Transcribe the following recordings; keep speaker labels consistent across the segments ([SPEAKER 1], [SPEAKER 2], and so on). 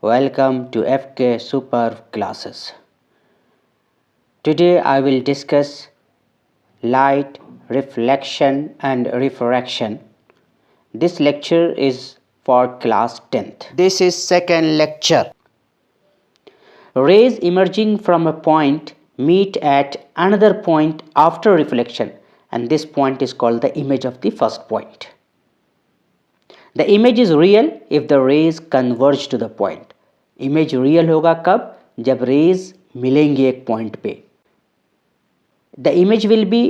[SPEAKER 1] Welcome to FK Super Classes. Today I will discuss light, reflection and refraction. This lecture is for class 10th. This is second lecture. Rays emerging from a point meet at another point after reflection, and this point is called the image of the first point. The image is real if the rays converge to the point. Image real होगा कब? जब rays मिलेंगे एक point पे. The image will be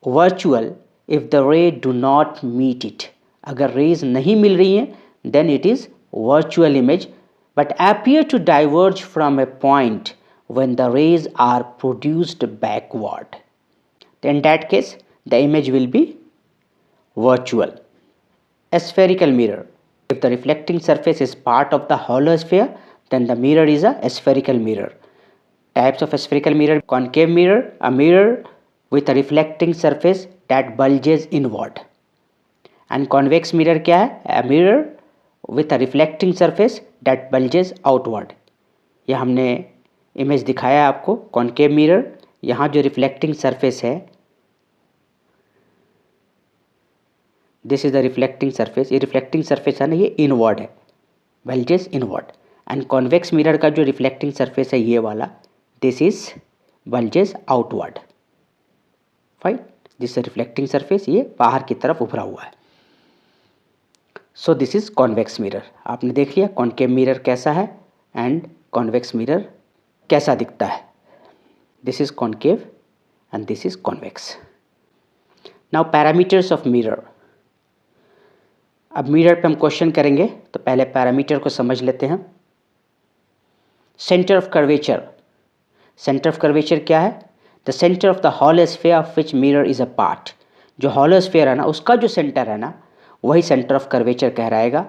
[SPEAKER 1] virtual if the ray do not meet it. अगर rays नहीं मिल रही हैं, then it is virtual image, but appear to diverge from a point when the rays are produced backward. In that case, the image will be virtual. A spherical mirror. If the reflecting surface is part of the hollow sphere, then the mirror is a spherical mirror. Types of a spherical mirror: concave mirror, a mirror with a reflecting surface that bulges inward. And convex mirror क्या है? A mirror with a reflecting surface that bulges outward. यह हमने image दिखाया आपको concave mirror. यहाँ जो reflecting surface है, this is the reflecting surface. ये रिफ्लेक्टिंग सरफेस है ना, ये इनवर्ड है, bulges inward. And convex mirror का जो रिफ्लेक्टिंग सरफेस है ये वाला, this is bulges outward. Fine. This reflecting surface ये बाहर की तरफ उभरा हुआ है. So this is convex mirror. आपने देख लिया कॉन्केव मिरर कैसा है एंड कॉन्वेक्स मिरर कैसा दिखता है. This is concave and this is convex. Now parameters of mirror. अब मिरर पे हम क्वेश्चन करेंगे, तो पहले पैरामीटर को समझ लेते हैं. Centre of curvature. Centre of curvature क्या है? The centre of the hollow sphere of which mirror is a part. जो हॉलो स्फीयर है ना, उसका जो सेंटर है ना, वही सेंटर ऑफ कर्वेचर कहलाएगा.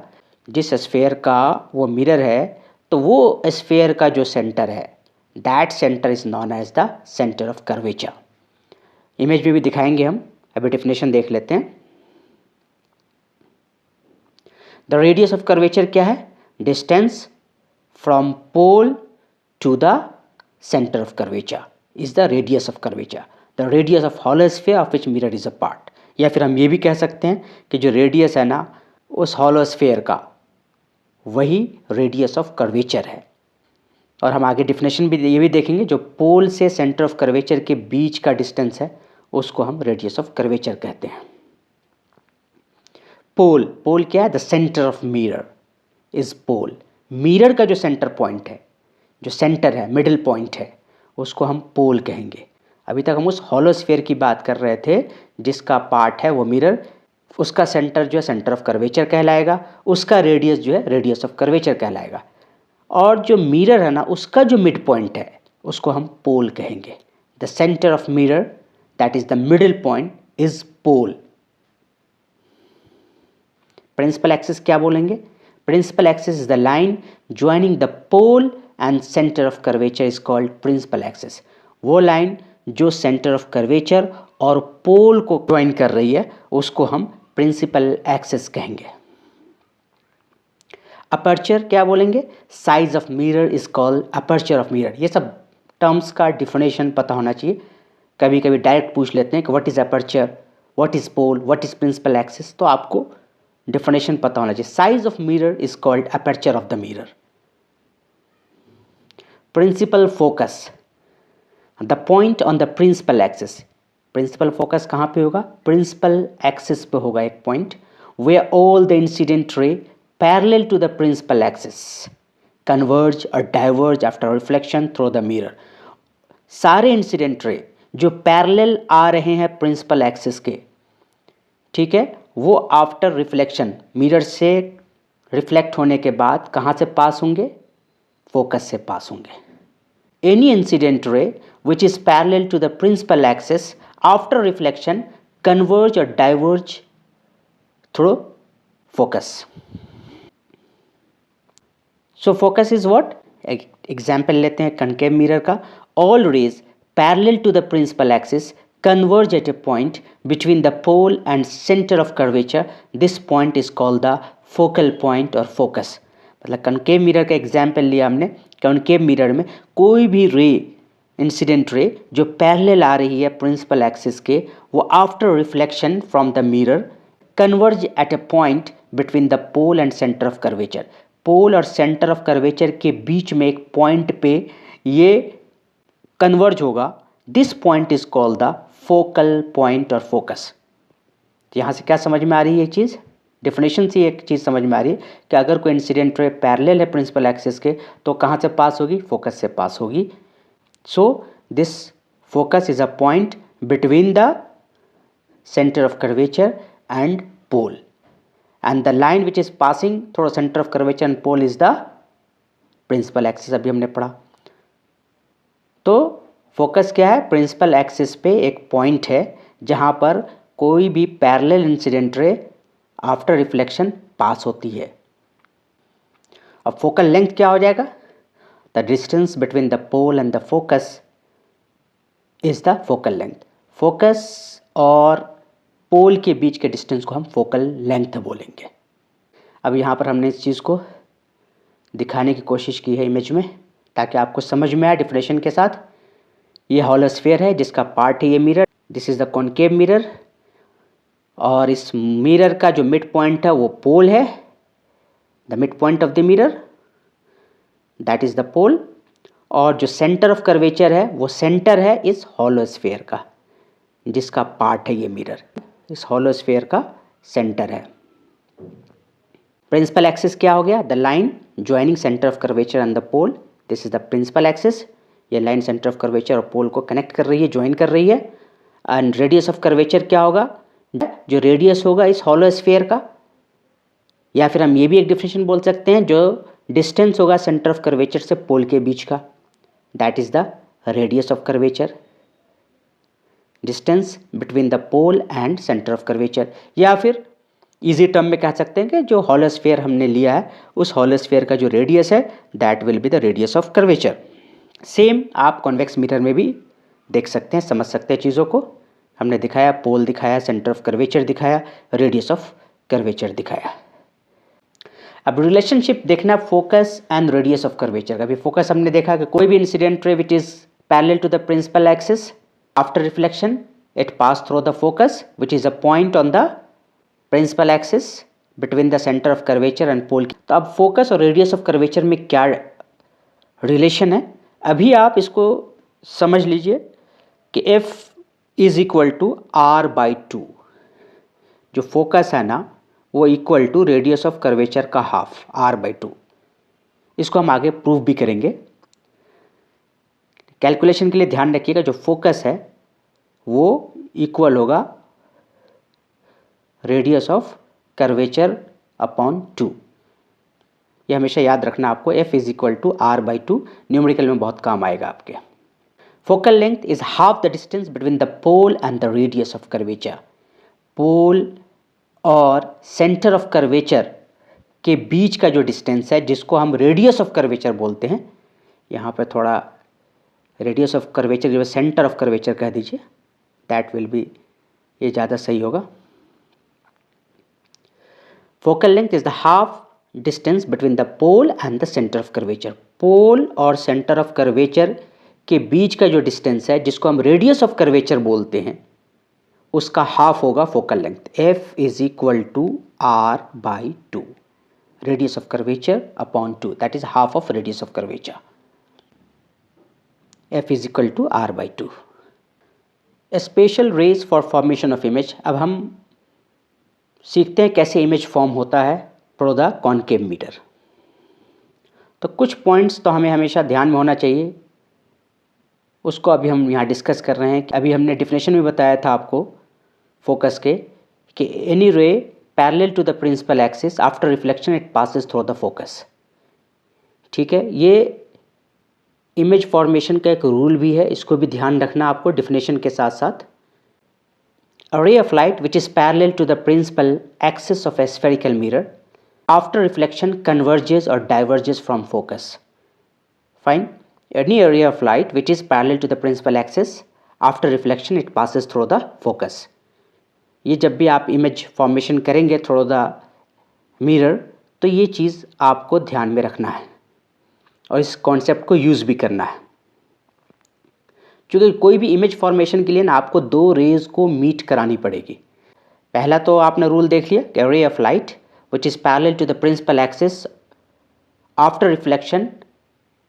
[SPEAKER 1] जिस स्फीयर का वो मिरर है, तो वो स्फीयर का जो सेंटर है, that center is known as the centre of curvature. Image में भी दिखाएंगे हम. अभी डेफिनेशन देख लेते हैं. द रेडियस ऑफ कर्वेचर क्या है? Distance from pole to the centre of curvature is the radius of curvature. The radius of hollow sphere of which mirror is a part. या फिर हम ये भी कह सकते हैं कि जो रेडियस है ना उस हॉलो स्फीयर का, वही रेडियस ऑफ कर्वेचर है. और हम आगे डिफिनेशन भी ये भी देखेंगे. जो पोल से सेंटर ऑफ कर्वेचर के बीच का डिस्टेंस है, उसको हम रेडियस ऑफ कर्वेचर कहते हैं. पोल. पोल क्या है? The centre of mirror is pole. Mirror का जो सेंटर पॉइंट है, जो सेंटर है, मिडिल पॉइंट है, उसको हम पोल कहेंगे. अभी तक हम उस हॉलो स्फीयर की बात कर रहे थे जिसका पार्ट है वो मिरर. उसका सेंटर जो है सेंटर ऑफ कर्वेचर कहलाएगा, उसका रेडियस जो है रेडियस ऑफ कर्वेचर कहलाएगा. और जो मिरर है ना, उसका जो मिड पॉइंट है, उसको हम पोल कहेंगे. The centre of mirror, that is the middle point, is pole. Principal axis क्या बोलेंगे? Principal axis is the line joining the pole and centre of curvature is called principal axis. वो line जो centre of curvature और pole को join कर रही है, उसको हम प्रिंसिपल एक्सिस कहेंगे. अपर्चर क्या बोलेंगे? Size of mirror is called aperture of mirror. ये सब टर्म्स का डिफिनेशन पता होना चाहिए. कभी कभी डायरेक्ट पूछ लेते हैं कि what is aperture, what is pole, what is principal axis. तो आपको डिफिनेशन पता होना चाहिए. Size of mirror is called aperture of the mirror. Principal focus. The point on the principal axis. Principal focus कहाँ पे होगा? प्रिंसिपल एक्सिस पे होगा एक point. Where all the incident ray parallel to the principal axis converge और diverge after reflection through the mirror. सारे incident ray जो parallel आ रहे हैं प्रिंसिपल एक्सिस के, ठीक है, वो आफ्टर रिफ्लेक्शन, मिरर से रिफ्लेक्ट होने के बाद कहाँ से पास होंगे? फोकस से पास होंगे. Any incident ray which is parallel to the principal axis after reflection converge और diverge through focus. So focus is what? Example लेते हैं कनकेव मिरर का. All rays parallel to the principal axis converge at a point between the pole and center of curvature. This point is called the focal point or focus. मतलब concave mirror का example लिया हमने। Concave mirror में कोई भी रे, incident ray जो parallel आ रही है प्रिंसिपल एक्सिस के, वो after reflection from the mirror converge at a point between the pole and centre of curvature. Pole और सेंटर ऑफ कर्वेचर के बीच में एक पॉइंट पे ये कन्वर्ज होगा। This point is called the focal point और फोकस। यहाँ से क्या समझ में आ रही है ये चीज़? डेफिनेशन से एक चीज़ समझ में आ रही है कि अगर कोई इंसिडेंट रे पैरेलल है प्रिंसिपल एक्सिस के तो कहाँ से पास होगी? फोकस से पास होगी। So this focus is a point between the centre of curvature and pole, and the line which is passing through center of curvature and pole is the principal axis. अभी हमने पढ़ा। तो focus क्या है? Principal axis पे एक point है जहाँ पर कोई भी parallel incident ray after reflection pass होती है। अब फोकल लेंथ क्या हो जाएगा? The distance between the pole and the focus is the focal length. Focus और पोल के बीच के डिस्टेंस को हम फोकल लेंथ बोलेंगे। अब यहाँ पर हमने इस चीज़ को दिखाने की कोशिश की है इमेज में, ताकि आपको समझ में आए डेफिनेशन के साथ। ये हॉलोस्फीयर है जिसका पार्ट है ये mirror. This is the concave mirror, और इस मिरर का जो मिड पॉइंट है वो पोल है। The mid point of the mirror that is the pole, और जो सेंटर ऑफ कर्वेचर है वो सेंटर है इस हॉलोस्फीयर का, जिसका पार्ट है ये मिरर। इस हॉलोस्फीयर का सेंटर है। प्रिंसिपल एक्सिस क्या हो गया? The line joining center of curvature and the pole, this is the principal axis. ये लाइन सेंटर ऑफ कर्वेचर और पोल को कनेक्ट कर रही है, ज्वाइन कर रही है। एंड रेडियस ऑफ कर्वेचर क्या होगा? जो रेडियस होगा इस हॉलोस्फीयर का, या फिर हम ये भी एक डिफिनेशन बोल सकते हैं, जो डिस्टेंस होगा सेंटर ऑफ कर्वेचर से पोल के बीच का, that is the radius of curvature. Distance between the pole and centre of curvature, या फिर इजी टर्म में कह सकते हैं कि जो हॉलोस्फीयर हमने लिया है उस हॉलोस्फीयर का जो रेडियस है that will be the radius of curvature. Same आप कॉन्वेक्स मिरर में भी देख सकते हैं, समझ सकते हैं चीज़ों को। हमने दिखाया, पोल दिखाया, सेंटर ऑफ कर्वेचर दिखाया, रेडियस ऑफ कर्वेचर दिखाया। अब रिलेशनशिप देखना focus and radius of curvature का। अभी फोकस हमने देखा कि कोई भी incident ray which is parallel to the principal axis, after reflection it pass through the focus which is a point on the principal axis between the centre of curvature and pole. तो अब focus और radius of curvature में क्या relation है, अभी आप इसको समझ लीजिए कि F is equal to R/2। जो फोकस है ना वो equal to radius of curvature का हाफ, R/2। इसको हम आगे प्रूव भी करेंगे। कैलकुलेशन के लिए ध्यान रखिएगा, जो फोकस है वो इक्वल होगा रेडियस ऑफ कर्वेचर अपॉन 2। ये हमेशा याद रखना आपको, F is equal to R/2। Numerical में बहुत काम आएगा आपके। Focal length is half the distance between the pole and the radius of curvature. Pole और सेंटर ऑफ कर्वेचर के बीच का जो डिस्टेंस है जिसको हम रेडियस ऑफ कर्वेचर बोलते हैं, यहाँ पर थोड़ा रेडियस ऑफ कर्वेचर जो सेंटर ऑफ कर्वेचर कह दीजिए, दैट विल बी, ये ज़्यादा सही होगा। Focal length is the half distance between the pole and the centre of curvature. Pole और सेंटर ऑफ कर्वेचर के बीच का जो डिस्टेंस है जिसको हम रेडियस ऑफ कर्वेचर बोलते हैं उसका हाफ होगा focal length. F is equal to R/2, radius of curvature upon 2, that is half of radius of curvature. F is equal to R/2। Special rays for formation of image. अब हम सीखते हैं कैसे image form होता है through the concave mirror. तो कुछ points तो हमें हमेशा ध्यान में होना चाहिए, उसको अभी हम यहाँ डिस्कस कर रहे हैं। अभी हमने डिफिनेशन में बताया था आपको फोकस के कि any ray parallel to the principal axis after reflection it passes through the focus. ठीक है, ये इमेज फॉर्मेशन का एक रूल भी है, इसको भी ध्यान रखना आपको डिफिनेशन के साथ साथ। A ray of light which is parallel to the principal axis of a spherical mirror after reflection converges or diverges from focus. Fine. Any area of light which is parallel to the principal axis after reflection it passes through the focus. ये जब भी आप image formation करेंगे through the mirror तो ये चीज़ आपको ध्यान में रखना है और इस कॉन्सेप्ट को यूज़ भी करना है, क्योंकि कोई भी इमेज फॉर्मेशन के लिए ना आपको दो रेज को मीट करानी पड़ेगी। पहला तो आपने रूल देख लिया कि ray of light which is parallel to the principal axis after reflection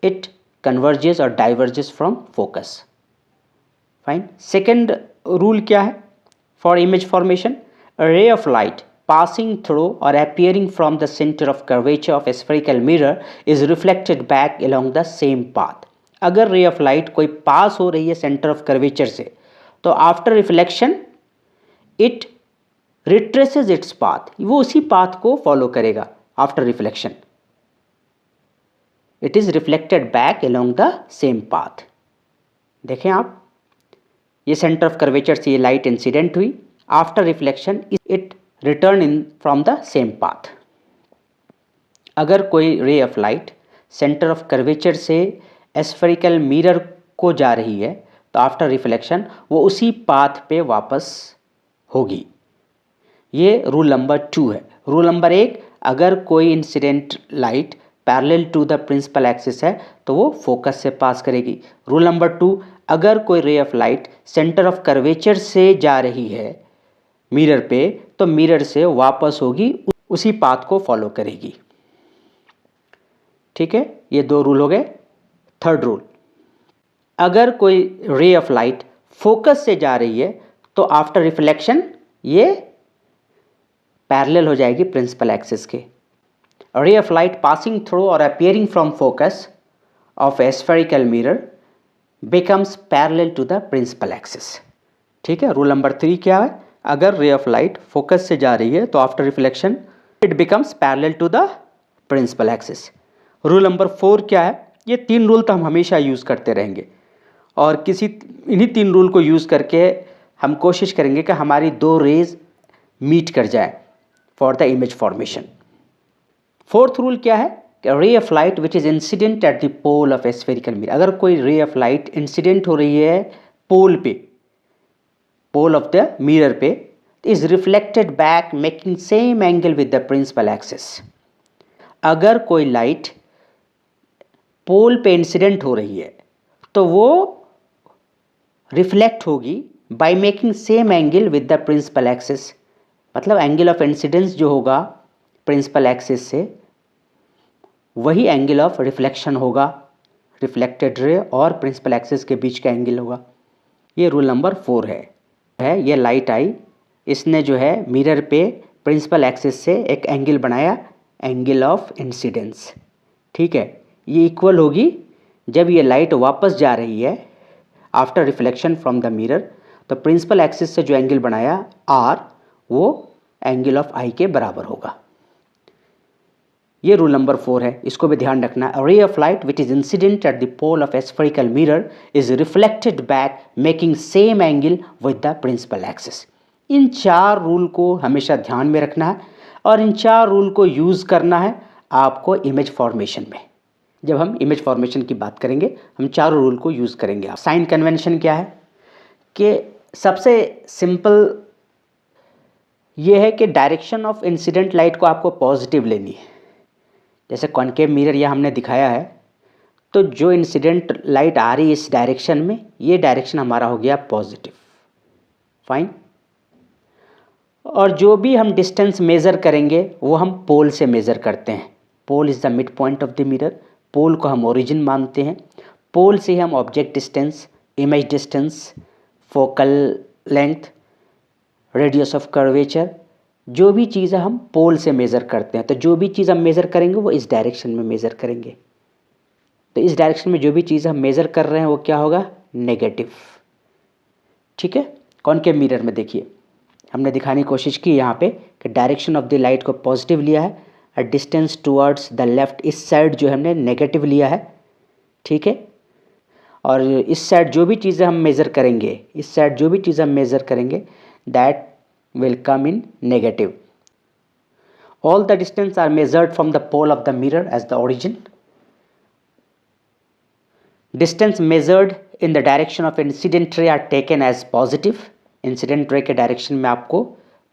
[SPEAKER 1] it converges और diverges from focus. Fine. Second rule क्या है for image formation? A ray of light passing through or appearing from the center of curvature of a spherical mirror is reflected back along the same path. अगर ray of light कोई पास हो रही है centre of curvature से, तो after reflection it retraces its path, वो उसी path को फॉलो करेगा after reflection. It is reflected back along the same path. देखें आप, ये सेंटर ऑफ कर्वेचर से ये लाइट इंसिडेंट हुई, after reflection it return in from the same path. अगर कोई रे of light centre of curvature से एस्फेरिकल मिरर को जा रही है, तो आफ्टर रिफ्लेक्शन वो उसी पाथ पे वापस होगी। ये रूल नंबर 2 है। रूल नंबर 1, अगर कोई incident light parallel to the principal axis है तो वो फोकस से पास करेगी। रूल नंबर 2, अगर कोई रे of light centre of curvature से जा रही है मिरर पे, तो मिरर से वापस होगी, उसी पाथ को फॉलो करेगी। ठीक है, ये 2 रूल हो गए। थर्ड रूल, अगर कोई रे ऑफ लाइट फोकस से जा रही है तो आफ्टर रिफ्लेक्शन ये पैरेलल हो जाएगी प्रिंसिपल एक्सिस के। Ray of light passing through और appearing from focus of a spherical mirror becomes parallel to the principal axis. ठीक है। रूल नंबर 3 क्या है? अगर रे ऑफ लाइट फोकस से जा रही है तो after reflection it becomes parallel to the principal axis. Rule number 4 क्या है? ये 3 रूल तो हम हमेशा यूज़ करते रहेंगे और इन्हीं 3 रूल को यूज़ करके हम कोशिश करेंगे कि हमारी 2 रेज मीट कर जाए for the image formation. Fourth rule क्या है? Ray of light which is incident at the pole of a spherical mirror. अगर कोई रे ऑफ लाइट इंसिडेंट हो रही है पोल पे, पोल ऑफ द मिरर पे, is reflected back making same angle with the principal axis. अगर कोई लाइट पोल पे इंसिडेंट हो रही है तो वो रिफ्लेक्ट होगी by making same angle with the principal axis. मतलब एंगल ऑफ इंसिडेंस जो होगा प्रिंसिपल एक्सिस से, वही एंगल ऑफ रिफ्लेक्शन होगा, रिफ्लेक्टेड रे और प्रिंसिपल एक्सिस के बीच का एंगल होगा। ये रूल नंबर 4 है। ये लाइट आई, इसने जो है मिरर पे प्रिंसिपल एक्सिस से एक एंगल बनाया, एंगल ऑफ इंसिडेंस। ठीक है, ये इक्वल होगी जब ये लाइट वापस जा रही है after reflection from the mirror, तो प्रिंसिपल एक्सिस से जो एंगल बनाया आर, वो एंगल ऑफ आई के बराबर होगा। ये रूल नंबर 4 है, इसको भी ध्यान रखना। A ray of light which is incident at the pole of a spherical mirror is reflected back making same angle with the principal axis. इन 4 रूल को हमेशा ध्यान में रखना है और इन 4 रूल को यूज़ करना है आपको इमेज फॉर्मेशन में। जब हम इमेज फॉर्मेशन की बात करेंगे हम 4 रूल को यूज़ करेंगे। साइन कन्वेंशन क्या है कि सबसे सिंपल ये है कि डायरेक्शन ऑफ इंसिडेंट लाइट को आपको पॉजिटिव लेनी है। जैसे कॉनकेव मिरर यह हमने दिखाया है, तो जो इंसिडेंट लाइट आ रही है इस डायरेक्शन में, ये डायरेक्शन हमारा हो गया पॉजिटिव। फाइन। और जो भी हम डिस्टेंस मेज़र करेंगे वो हम पोल से मेज़र करते हैं। Pole is the mid point of the mirror. Pole को हम ओरिजिन मानते हैं। पोल से हम object distance, image distance, focal length, radius of curvature, जो भी चीज़ें हम पोल से मेज़र करते हैं, तो जो भी चीज़ हम मेज़र करेंगे वो इस डायरेक्शन में मेज़र करेंगे। तो इस डायरेक्शन में जो भी चीज़ हम मेज़र कर रहे हैं वो क्या होगा? नेगेटिव। ठीक है। कॉनकेव मिरर में देखिए हमने दिखाने की कोशिश की यहाँ पे कि डायरेक्शन ऑफ द लाइट को पॉजिटिव लिया है और डिस्टेंस टुवर्ड्स द लेफ्ट, इस साइड जो हमने नेगेटिव लिया है। ठीक है। और इस साइड जो भी चीज़ें हम मेज़र करेंगे, इस साइड जो भी चीज़ हम मेज़र करेंगे that will come in negative. All the distance are measured from the pole of the mirror as the origin. Distance measured in the direction of incident ray are taken as positive. Incident ray के direction में आपको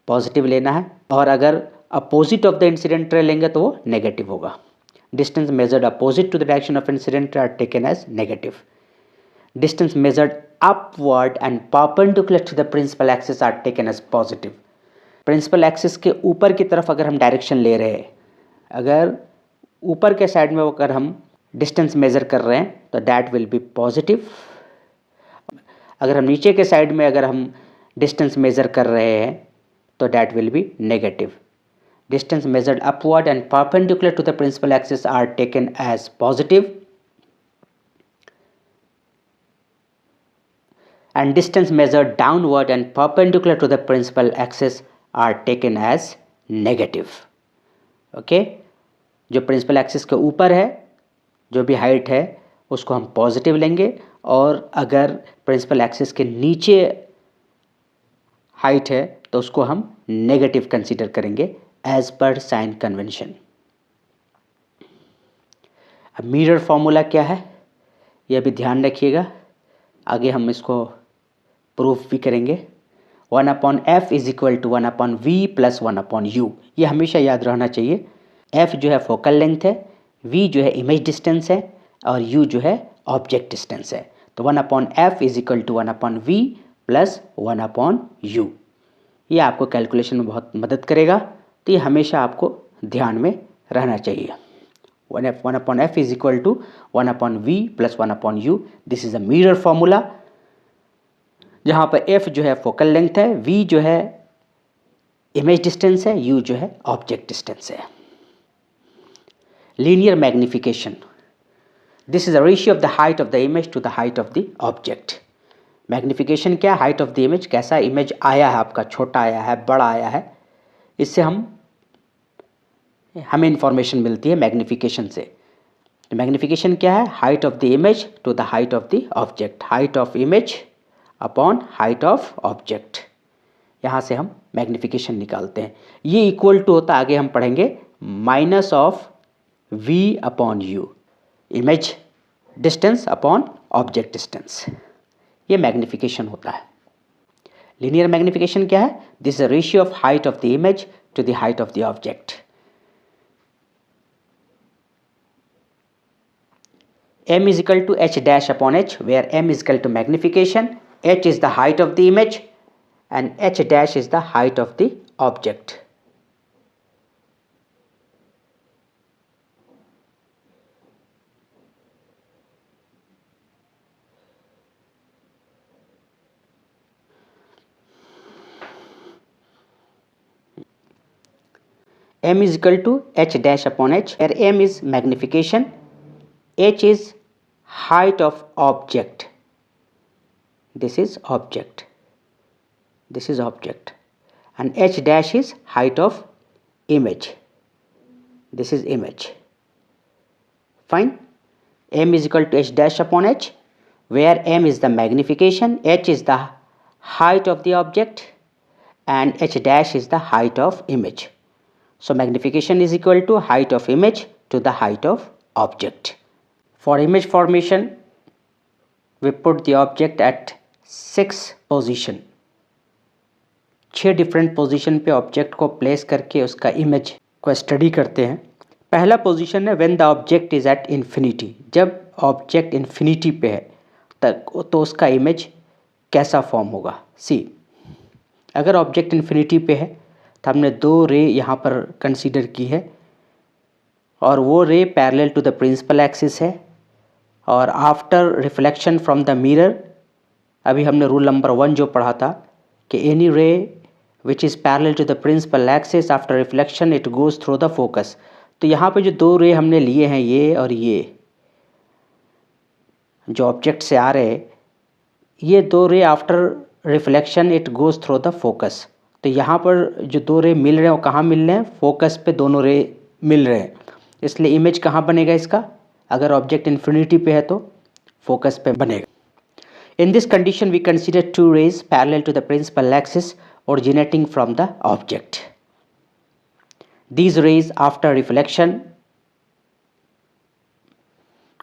[SPEAKER 1] positive लेना है। और अगर opposite of the incident रे लेंगे तो वो नेगेटिव होगा. Distance measured opposite to the direction of incident ray are taken as negative. Distance measured upward and perpendicular to the principal axis are taken as positive. Principal axis के ऊपर की तरफ अगर हम डायरेक्शन ले रहे हैं, अगर ऊपर के साइड में अगर हम डिस्टेंस मेजर कर रहे हैं तो दैट विल बी पॉजिटिव. अगर हम नीचे के साइड में अगर हम डिस्टेंस मेजर कर रहे हैं तो that will be negative. Distance measured upward and perpendicular to the principal axis are taken as positive and distance measured downward and perpendicular to the principal axis are taken as negative. Okay, जो principal axis के ऊपर है जो भी height है उसको हम positive लेंगे, और अगर प्रिंसिपल एक्सिस के नीचे हाइट है तो उसको हम नेगेटिव कंसीडर करेंगे एज पर साइन कन्वेंशन. अब मिरर फॉर्मूला क्या है यह भी ध्यान रखिएगा, आगे हम इसको प्रूफ भी करेंगे. 1/f is equal to 1/v plus 1/u. ये हमेशा याद रहना चाहिए. f जो है फोकल लेंथ है, v जो है इमेज डिस्टेंस है, और u जो है ऑब्जेक्ट डिस्टेंस है. तो 1/f is equal to 1/v plus 1/u. ये आपको कैलकुलेशन में बहुत मदद करेगा, तो ये हमेशा आपको ध्यान में रहना चाहिए. 1/f is equal to 1/v plus 1/u. This is a mirror formula, जहाँ पर f जो है फोकल लेंथ है, v जो है इमेज डिस्टेंस है, u जो है ऑब्जेक्ट डिस्टेंस है. Linear magnification. This is a ratio of the height of the image to the height of the object. Magnification क्या? हाइट ऑफ द इमेज, कैसा image आया है आपका, छोटा आया है, बड़ा आया है, इससे हमें इंफॉर्मेशन मिलती है मैग्निफिकेशन से. तो मैग्निफिकेशन क्या है? Height of the image to the height of the object. Height of image upon height of object. यहाँ से हम मैग्निफिकेशन निकालते हैं. ये इक्वल टू होता है, आगे हम पढ़ेंगे, minus of v upon u. Image distance upon object distance. ये मैग्निफिकेशन होता है. लीनियर मैग्निफिकेशन क्या है? This is a ratio of height of the image to the height of the object. m is equal to h dash upon h, where m is equal to magnification, h is the height of the image, and h dash is the height of the object. m is equal to h dash upon h, where m is magnification, h is height of object. This is object. This is object. And h dash is height of image. This is image. Fine. m is equal to h dash upon h, where m is the magnification, h is the height of the object, and h dash is the height of image. So magnification is equal to height of image to the height of object. For image formation, we put the object at 6 position. 6 different position पे object को place करके उसका image को study करते हैं. पहला position है when the object is at infinity. जब ऑब्जेक्ट इन्फिनिटी पे है तक तो उसका इमेज कैसा फॉर्म होगा. सी, अगर ऑब्जेक्ट इन्फिनिटी पे है तो हमने 2 रे यहाँ पर कंसीडर की है, और वो ray parallel to the principal axis है, और after reflection from the mirror, अभी हमने रूल नंबर 1 जो पढ़ा था कि any ray which is parallel to the principal axis after reflection it goes through the focus. तो यहाँ पे जो 2 रे हमने लिए हैं, ये और ये जो ऑब्जेक्ट से आ रहे हैं, ये 2 रे after reflection it goes through the focus. तो यहाँ पर जो 2 रे मिल रहे हैं वो कहाँ मिल रहे हैं? फोकस पे दोनों रे मिल रहे हैं. इसलिए इमेज कहाँ बनेगा इसका? अगर ऑब्जेक्ट इन्फिनिटी पे है तो फोकस पे बनेगा. In this condition, we consider 2 rays parallel to the principal axis originating from the object. These rays, after reflection,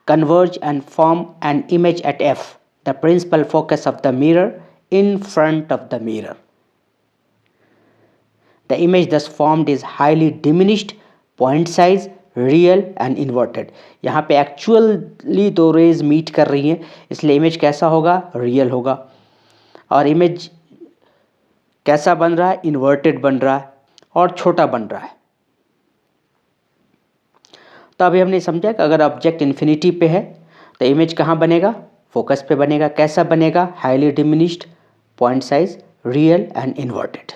[SPEAKER 1] converge and form an image at F, the principal focus of the mirror, in front of the mirror. The image thus formed is highly diminished, point size, real and inverted. यहाँ पे actually दो raise meet कर रही हैं, इसलिए image कैसा होगा, real होगा। और इमेज कैसा बन रहा है, इन्वर्टेड बन रहा है और छोटा बन रहा है। तो अभी हमने समझा कि अगर ऑब्जेक्ट इन्फिनिटी पे है तो इमेज कहाँ बनेगा, फोकस पे बनेगा। कैसा बनेगा, highly diminished, point size, real and inverted.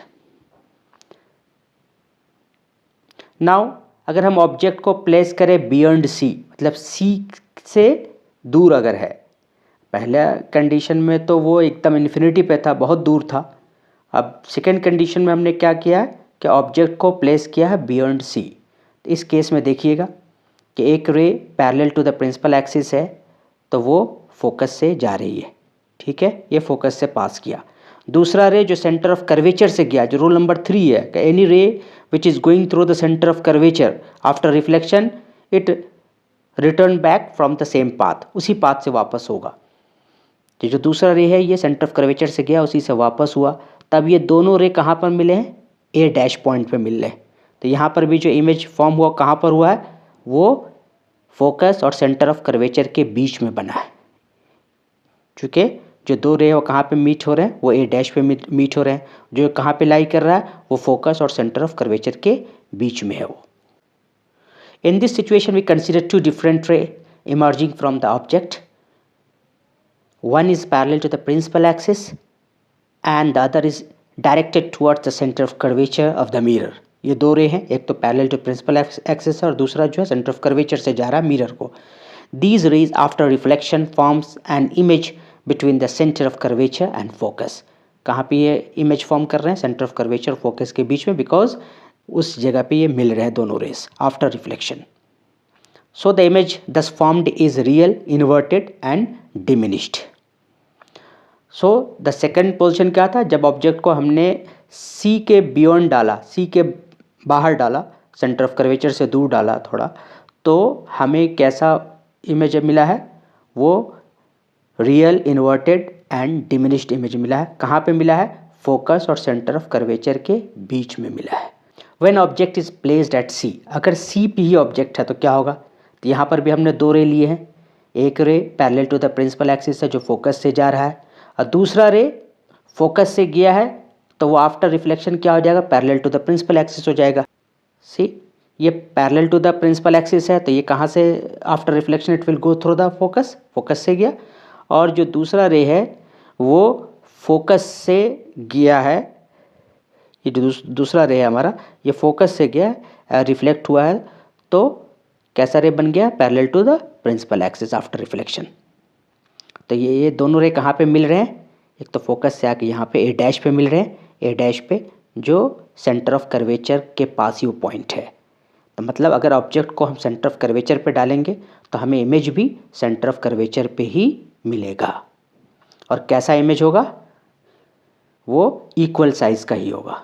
[SPEAKER 1] Now अगर हम ऑब्जेक्ट को प्लेस करें बियॉन्ड सी, मतलब सी से दूर अगर है, पहले कंडीशन में तो वो एकदम इन्फिनिटी पे था, बहुत दूर था। अब सेकेंड कंडीशन में हमने क्या किया है कि ऑब्जेक्ट को प्लेस किया है बियॉन्ड सी। इस केस में देखिएगा कि एक ray parallel to the principal axis है तो वो फोकस से जा रही है, ठीक है, ये फोकस से पास किया। दूसरा रे जो सेंटर ऑफ कर्वेचर से गया, जो रूल नंबर 3 है कि any ray which is going through the centre of curvature after reflection it return back from the same path, उसी पाथ से वापस होगा। तो जो दूसरा रे है ये सेंटर ऑफ कर्वेचर से गया, उसी से वापस हुआ। तब ये दोनों रे कहाँ पर मिले हैं, ए डैश पॉइंट पे मिल रहे हैं। तो यहाँ पर भी जो इमेज फॉर्म हुआ कहाँ पर हुआ है, वो फोकस और सेंटर ऑफ कर्वेचर के बीच में बना है। चूँकि जो दो रे वो कहाँ पे मीट हो रहे हैं, वो ए डैश पे मीट हो रहे हैं। जो कहाँ पे लाई कर रहा है, वो फोकस और सेंटर ऑफ कर्वेचर के बीच में है वो। In this situation we consider two different ray emerging from the object. One is parallel to the principal axis and the other is directed towards the centre of curvature of the mirror. ये दो रे हैं, एक तो parallel to principal axis है और दूसरा जो है सेंटर ऑफ कर्वेचर से जा रहा है मिरर को। These rays after reflection forms an image between the center of curvature and focus। कहाँ पे ये इमेज फॉर्म कर रहे हैं, सेंटर ऑफ कर्वेचर फोकस के बीच में, बिकॉज उस जगह पे ये मिल रहे हैं दोनों rays after reflection. So the image thus formed is real, inverted and diminished. So the second position क्या था, जब ऑब्जेक्ट को हमने सी के बियॉन्ड डाला, सी के बाहर डाला, सेंटर ऑफ कर्वेचर से दूर डाला थोड़ा, तो हमें कैसा इमेज मिला है, वो real, inverted and diminished image मिला है। कहाँ पे मिला है, फोकस और सेंटर ऑफ कर्वेचर के बीच में मिला है। When object is placed at C, अगर सी पे ही ऑब्जेक्ट है तो क्या होगा, तो यहाँ पर भी हमने दो रे लिए हैं। एक ray parallel to the principal axis है जो फोकस से जा रहा है, और दूसरा रे फोकस से गया है तो वो आफ्टर रिफ्लेक्शन क्या हो जाएगा, parallel to the principal axis हो जाएगा। सी, ये parallel to the principal axis है तो ये कहाँ से after reflection it will go through the focus, focus से गया। और जो दूसरा रे है वो फोकस से गया है, ये जो दूसरा रे है हमारा, ये फोकस से गया, रिफ्लेक्ट हुआ है, तो कैसा रे बन गया, parallel to the principal axis after reflection. तो ये दोनों रे कहाँ पे मिल रहे हैं, एक तो फोकस से आके यहाँ पे ए डैश पे मिल रहे हैं, ए डैश पे जो सेंटर ऑफ कर्वेचर के पास ही वो पॉइंट है। तो मतलब अगर ऑब्जेक्ट को हम सेंटर ऑफ कर्वेचर पे डालेंगे तो हमें इमेज भी सेंटर ऑफ कर्वेचर पे ही मिलेगा। और कैसा इमेज होगा, वो इक्वल साइज का ही होगा।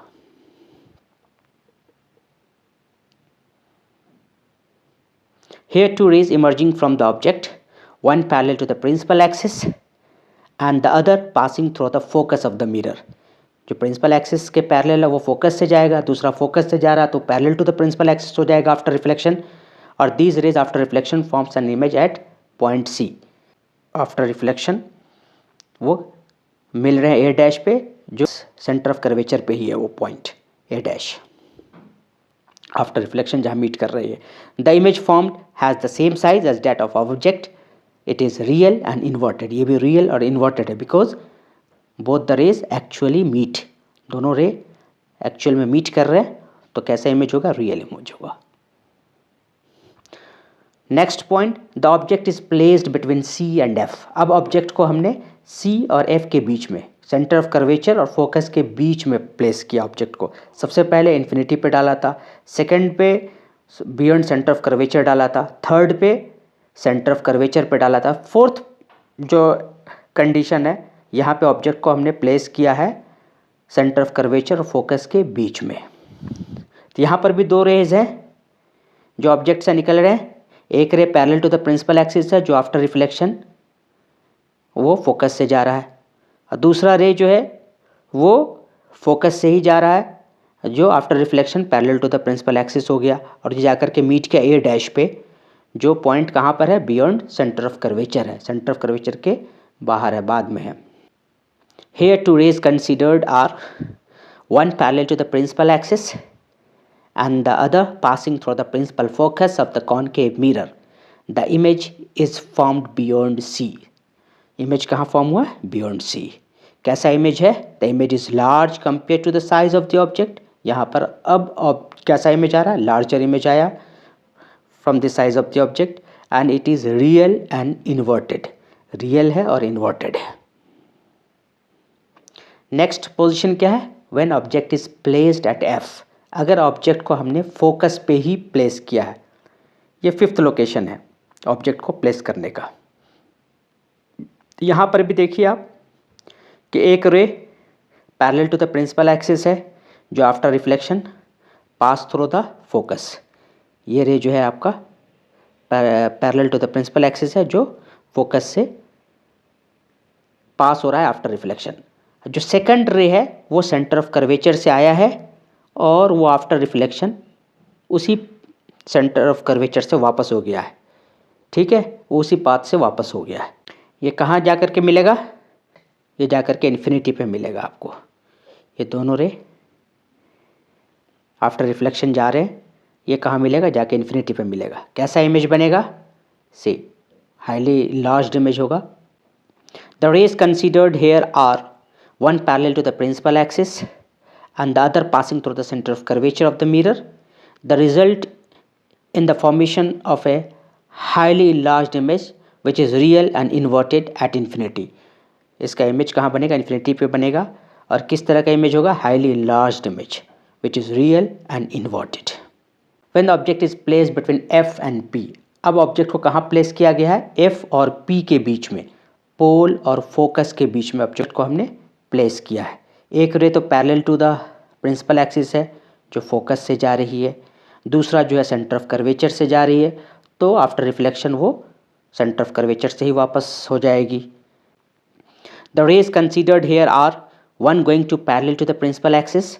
[SPEAKER 1] Here two rays emerging from the object, one parallel to the principal axis and the other passing through the focus of the mirror। जो प्रिंसिपल एक्सिस के पैरेलल है वो फोकस से जाएगा, दूसरा फोकस से जा रहा तो parallel to the principal axis हो जाएगा आफ्टर रिफ्लेक्शन। और these rays after reflection forms an image at point C. After reflection वो मिल रहे हैं ए डैश पे, जो सेंटर ऑफ कर्वेचर पे ही है वो point A dash, after reflection जहाँ मीट कर रही है। The image formed has the same size as that of object, it is real and inverted. ये भी रियल और इन्वर्टेड है because both the rays actually meet, दोनों रे एक्चुअल में मीट कर रहे हैं, तो कैसा इमेज होगा, रियल इमेज होगा। Next point, the object is placed between C and F. अब ऑब्जेक्ट को हमने सी और एफ के बीच में, सेंटर ऑफ कर्वेचर और फोकस के बीच में प्लेस किया ऑब्जेक्ट को। सबसे पहले इन्फिनिटी पे डाला था, सेकंड पे बियॉन्ड सेंटर ऑफ कर्वेचर डाला था, थर्ड पे सेंटर ऑफ कर्वेचर पे डाला था, फोर्थ जो कंडीशन है यहाँ पे ऑब्जेक्ट को हमने प्लेस किया है सेंटर ऑफ कर्वेचर और फोकस के बीच में। तो यहाँ पर भी दो रेज हैं जो ऑब्जेक्ट से निकल रहे हैं। एक ray parallel to the principal axis है जो आफ्टर रिफ्लेक्शन वो फोकस से जा रहा है, और दूसरा रे जो है वो फोकस से ही जा रहा है जो after reflection parallel to the principal axis हो गया, और ये जाकर के मीट किया ए डैश पे, जो पॉइंट कहाँ पर है, बियॉन्ड सेंटर ऑफ कर्वेचर है, सेंटर ऑफ कर्वेचर के बाहर है, बाद में है. Here two rays considered are one parallel to the principal axis and the other passing through the principal focus of the concave mirror. The image is formed beyond C. Image कहाँ form हुआ है, beyond C. कैसा image है, the image is large compared to the size of the object. यहाँ पर अब कैसा image आ रहा है, larger इमेज आया from the size of the object and it is real and inverted. Real है और इन्वर्टेड है. नेक्स्ट पोजीशन क्या है, when object is placed eight F. अगर ऑब्जेक्ट को हमने फोकस पे ही प्लेस किया है, ये फिफ्थ लोकेशन है ऑब्जेक्ट को प्लेस करने का. यहाँ पर भी देखिए आप कि एक ray parallel to the principal axis है जो after reflection pass through the focus. ये रे जो है आपका parallel to the principal axis है जो फोकस से पास हो रहा है आफ्टर रिफ्लेक्शन. जो सेकंड रे है वो सेंटर ऑफ कर्वेचर से आया है और वो आफ्टर रिफ्लेक्शन उसी सेंटर ऑफ कर्वेचर से वापस हो गया है. ठीक है, वो उसी पाथ से वापस हो गया है. ये कहाँ जा कर के मिलेगा, ये जा कर के इन्फिनिटी पे मिलेगा आपको. ये दोनों रे आफ्टर रिफ्लेक्शन जा रहे हैं, ये कहाँ मिलेगा, जाके इन्फिनिटी पे मिलेगा. कैसा इमेज बनेगा, सी हाईली लार्ज इमेज होगा. The rays considered here are one parallel to the principal axis and the other passing through the center of curvature of the mirror. The result in the formation of a highly enlarged image which is real and inverted at infinity. इसका image कहाँ बनेगा, infinity पे बनेगा. और किस तरह का image होगा, highly enlarged image which is real and inverted. When the object is placed between F and P. अब ऑब्जेक्ट को कहाँ प्लेस किया गया है, F और P के बीच में, पोल और फोकस के बीच में ऑब्जेक्ट को हमने प्लेस किया है. एक रे तो parallel to the principal axis है जो फोकस से जा रही है, दूसरा जो है सेंटर ऑफ कर्वेचर से जा रही है, तो आफ्टर रिफ्लेक्शन वो सेंटर ऑफ कर्वेचर से ही वापस हो जाएगी. The rays considered here are one going to parallel to the principal axis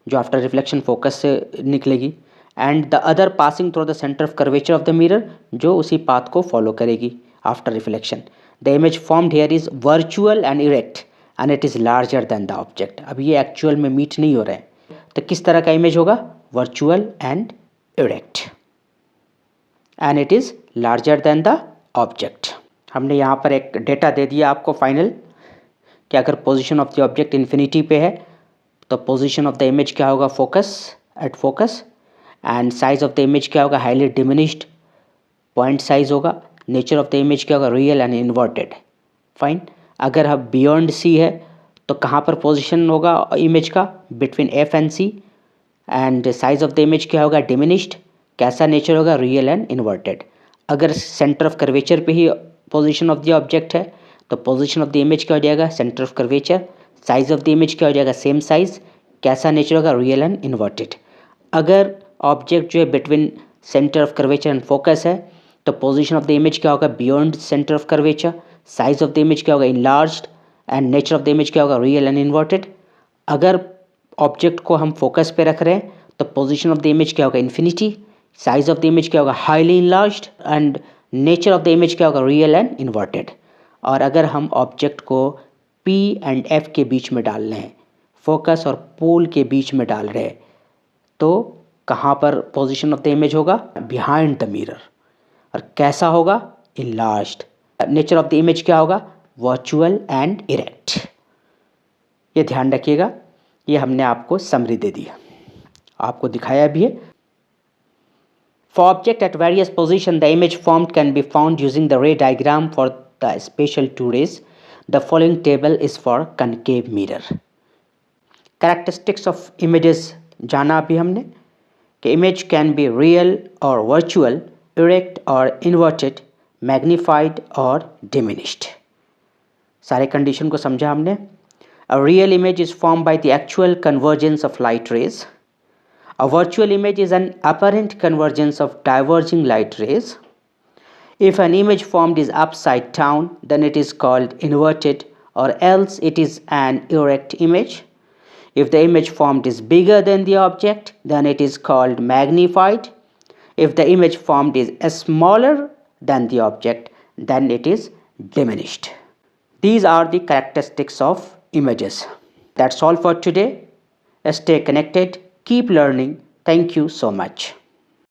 [SPEAKER 1] जो आफ्टर रिफ्लेक्शन फोकस से निकलेगी, and the other passing through the centre of curvature of the mirror जो उसी पाथ को फॉलो करेगी after reflection. The image formed here is virtual and erect and it is larger than the object. अब ये actual में meet नहीं हो रहा है, तो किस तरह का इमेज होगा, virtual and erect, and it is larger than the object. हमने यहाँ पर एक डेटा दे दिया आपको फाइनल कि अगर position of the object infinity पे है तो पोजीशन ऑफ द इमेज क्या होगा, focus at focus, and size of the image क्या होगा, हाईली डिमिनिश्ड पॉइंट साइज होगा. नेचर ऑफ द इमेज क्या होगा, रियल एंड इन्वर्टेड. फाइन. अगर हम बियॉन्ड सी है तो कहाँ पर पोजीशन होगा इमेज का, between F and C, and size of the image क्या होगा, डिमिनिश्ड. कैसा नेचर होगा, रियल एंड इन्वर्टेड. अगर सेंटर ऑफ कर्वेचर पे ही पोजीशन ऑफ द ऑब्जेक्ट है तो पोजीशन ऑफ द इमेज क्या हो जाएगा, centre of curvature. Size of the image क्या हो जाएगा, सेम साइज. कैसा नेचर होगा, रियल एंड इन्वर्टेड. अगर ऑब्जेक्ट जो है between centre of curvature and focus है तो पोजीशन ऑफ द इमेज क्या होगा, beyond centre of curvature. Size of the image क्या होगा, enlarged, and nature of the image क्या होगा, रियल एंड इन्वर्टेड. अगर ऑब्जेक्ट को हम फोकस पे रख रहे हैं तो पोजीशन ऑफ द इमेज क्या होगा, infinity. Size of the image क्या होगा, highly enlarged, and nature of the image क्या होगा, रियल एंड इन्वर्टेड. और अगर हम ऑब्जेक्ट को P एंड F के बीच में डाल रहे हैं, फोकस और पोल के बीच में डाल रहे हैं, तो कहाँ पर पोजीशन ऑफ द इमेज होगा, बिहाइंड द मिरर. और कैसा होगा, enlarged. Nature of the image क्या होगा, वर्चुअल एंड इरेक्ट. ये ध्यान रखिएगा, ये हमने आपको समरी दे दी, आपको दिखाया भी है. For object at various position the image formed can be found using the ray diagram for the special two rays. The following table is for concave mirror. Characteristics of images जाना अभी हमने कि image can be real और virtual, erect or inverted, magnified or diminished. सारे condition को समझा हमने. A real image is formed by the actual convergence of light rays. A virtual image is an apparent convergence of diverging light rays. If an image formed is upside down, then it is called inverted, or else it is an erect image. If the image formed is bigger than the object, then it is called magnified. If the image formed is smaller than the object, then it is diminished. These are the characteristics of images. That's all for today. Stay connected, keep learning. Thank you so much.